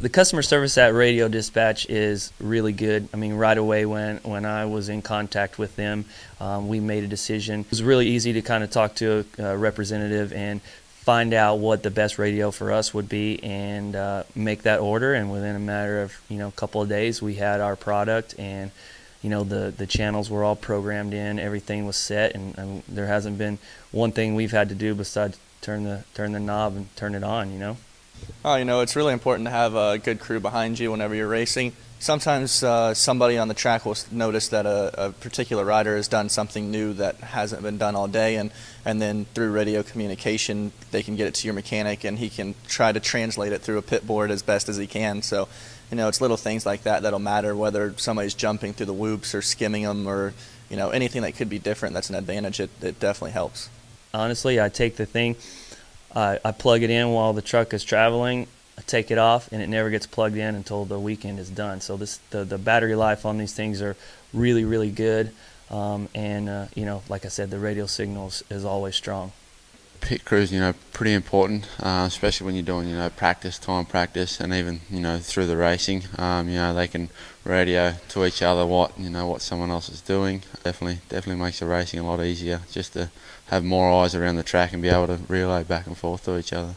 The customer service at Radio Dispatch is really good. I mean, right away when I was in contact with them, we made a decision. It was really easy to kind of talk to a representative and find out what the best radio for us would be and make that order. And within a matter of a couple of days, we had our product, and the channels were all programmed in. Everything was set, and there hasn't been one thing we've had to do besides turn the knob and turn it on. Oh, it's really important to have a good crew behind you whenever you're racing. Sometimes somebody on the track will notice that a particular rider has done something new that hasn't been done all day, and then through radio communication they can get it to your mechanic, and he can try to translate it through a pit board as best as he can. So, it's little things like that that'll matter, whether somebody's jumping through the whoops or skimming them, or anything that could be different that's an advantage. It definitely helps. Honestly, I take the thing, I plug it in while the truck is traveling, I take it off, and it never gets plugged in until the weekend is done. So the battery life on these things are really, really good, and like I said, the radio signal is always strong. Pit crews, pretty important, especially when you're doing, practice, time practice, and even, through the racing. They can radio to each other what someone else is doing. Definitely makes the racing a lot easier, just to have more eyes around the track and be able to relay back and forth to each other.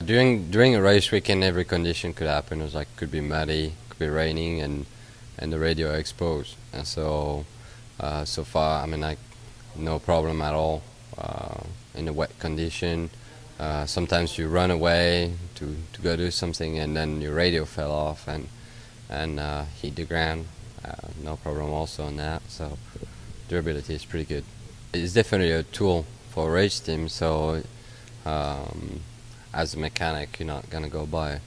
During a race weekend, every condition could happen. It could be muddy, could be raining, and the radio exposed. And so far, no problem at all. In a wet condition, sometimes you run away to go do something, and then your radio fell off and hit the ground. No problem also on that. So durability is pretty good. It's definitely a tool for a race team. So as a mechanic, you're not gonna go buy a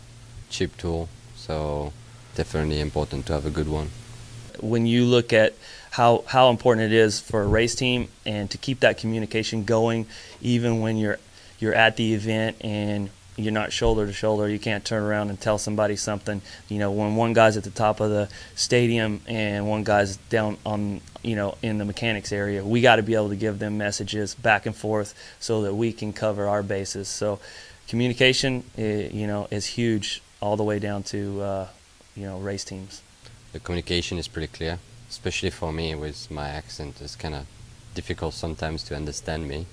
cheap tool. So definitely important to have a good one. When you look at how important it is for a race team and to keep that communication going, even when you're at the event and you're not shoulder to shoulder, you can't turn around and tell somebody something. When one guy's at the top of the stadium and one guy's down on in the mechanics area, we got to be able to give them messages back and forth so that we can cover our bases. So communication is huge all the way down to race teams. The communication is pretty clear, especially for me with my accent. It's kind of difficult sometimes to understand me.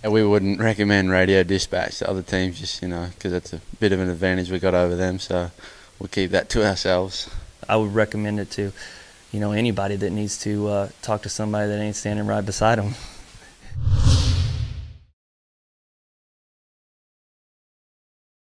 And we wouldn't recommend Radio Dispatch to other teams, just because that's a bit of an advantage we got over them. So we'll keep that to ourselves. I would recommend it to anybody that needs to talk to somebody that ain't standing right beside them.